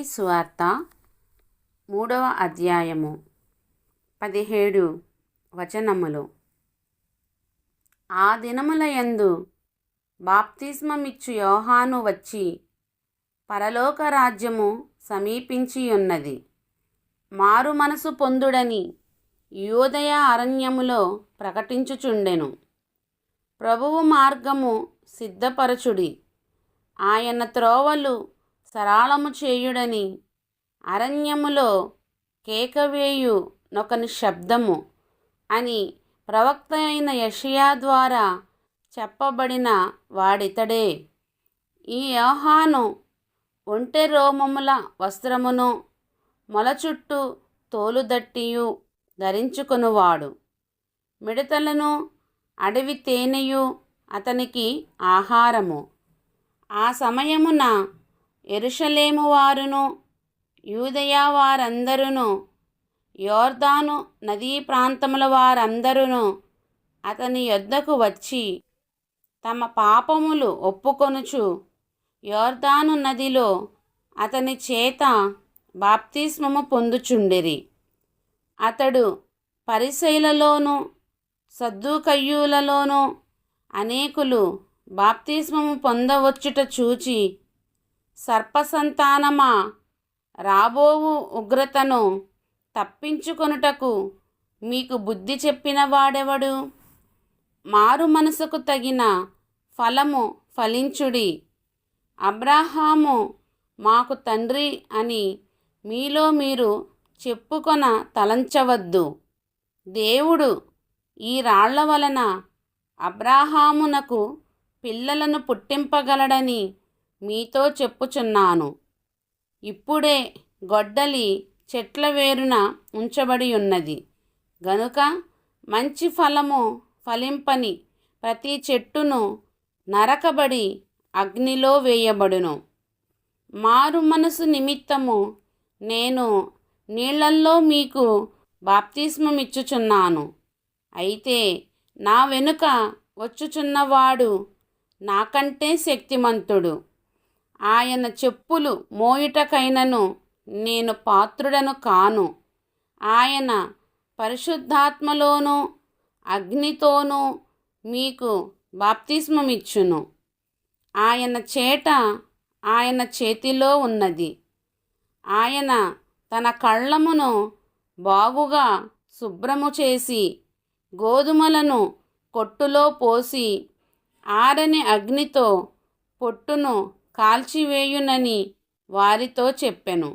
మత్తయి సువార్త 3వ అధ్యాయము 17 వచనములు. ఆ దినముల యందు బాప్తిస్మమిచ్చు యోహాను వచ్చి, పరలోక రాజ్యము సమీపించియున్నది, మారు మనసు పొందుడని యూదయ అరణ్యములో ప్రకటించుచుండెను. ప్రభువు మార్గము సిద్ధపరచుడి, ఆయన త్రోవలు సరళము చేయుడని అరణ్యములో కేకవేయు నొకని శబ్దము అని ప్రవక్త అయిన యెషయా ద్వారా చెప్పబడిన వాడితడే. ఈ యోహాను ఒంటె రోమముల వస్త్రమును మొల చుట్టూ తోలుదట్టియు ధరించుకొనువాడు. మిడతలను అడవి తేనెయు అతనికి ఆహారము. ఆ సమయమున యెరూషలేము వారును యూదయ వారందరును యొర్దాను నదీ ప్రాంతముల వారందరును అతని యొద్దకు వచ్చి తమ పాపములు ఒప్పుకొనుచు యొర్దాను నదిలో అతని చేత బాప్తిస్మము పొందుచుండిరి. అతడు పరిసయ్యులలోను సద్దూకయ్యులలోను అనేకులు బాప్తిస్మము పొందవచ్చుట చూచి, సర్పసంతానమా, రాబోవు ఉగ్రతను తప్పించుకొనుటకు మీకు బుద్ధి చెప్పిన వాడెవడు? మారు మనసుకు తగిన ఫలము ఫలించుడి. అబ్రాహాము మాకు తండ్రి అని మీలో మీరు చెప్పుకొన తలంచవద్దు. దేవుడు ఈ రాళ్ల వలన అబ్రాహామునకు పిల్లలను పుట్టింపగలడని మీతో చెప్పుచున్నాను. ఇప్పుడే గొడ్డలి చెట్ల వేరున ఉంచబడి ఉన్నది గనుక మంచి ఫలము ఫలింపని ప్రతి చెట్టును నరకబడి అగ్నిలో వేయబడును. మారు మనసు నిమిత్తము నేను నీళ్లల్లో మీకు బాప్తిస్మమిచ్చుచున్నాను. అయితే నా వెనుక వచ్చుచున్నవాడు నాకంటే శక్తిమంతుడు. ఆయన చెప్పులు మోయుటకైనను నేను పాత్రుడను కాను. ఆయన పరిశుద్ధాత్మలోను అగ్నితోనూ మీకు బాప్తిస్మమిచ్చును. ఆయన చేట ఆయన చేతిలో ఉన్నది. ఆయన తన కళ్ళమును బాగుగా శుభ్రము చేసి గోధుమలను కొట్టులో పోసి ఆరని అగ్నితో పొట్టును కాల్చివేయునని వారితో చెప్పెను.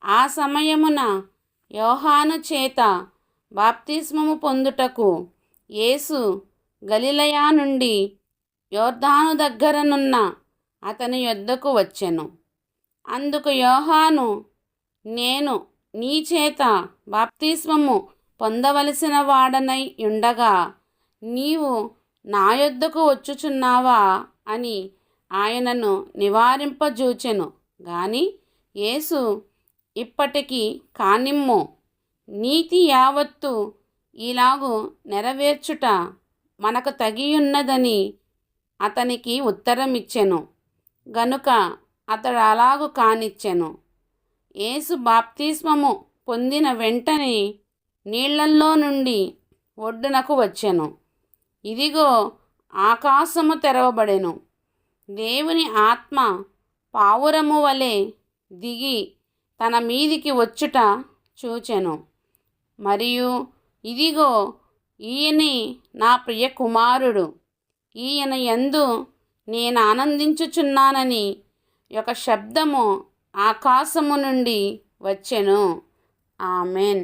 ఆ సమయమున యోహాను చేత బాప్తిస్మము పొందుటకు యేసు గలిలయ నుండి యొర్దాను దగ్గరనున్న అతని యొద్దకు వచ్చెను. అందుకు యోహాను, నేను నీ చేత బాప్తిస్మము పొందవలసిన వాడనై ఉండగా నీవు నా యొద్దకు వచ్చుచున్నావా అని ఆయనను నివారింపజూచెను గాని యేసు, ఇప్పటికి కానిమ్ము, నీతి యావత్తు ఇలాగు నెరవేర్చుట మనకు తగియున్నదని అతనికి ఉత్తరమిచ్చెను గనుక అతడు అలాగు కానిచ్చెను. యేసు బాప్తిస్మము పొందిన వెంటనే నీళ్లల్లో నుండి ఒడ్డునకు వచ్చెను. ఇదిగో, ఆకాశము తెరవబడెను. దేవుని ఆత్మ పావురము వలె దిగి తన మీదికి వచ్చుట చూచెను. మరియు ఇదిగో, ఈయనే నా ప్రియ కుమారుడు, ఈయన యందు నేను ఆనందించుచున్నానని ఒక శబ్దము ఆకాశము నుండి వచ్చెను. ఆమెన్.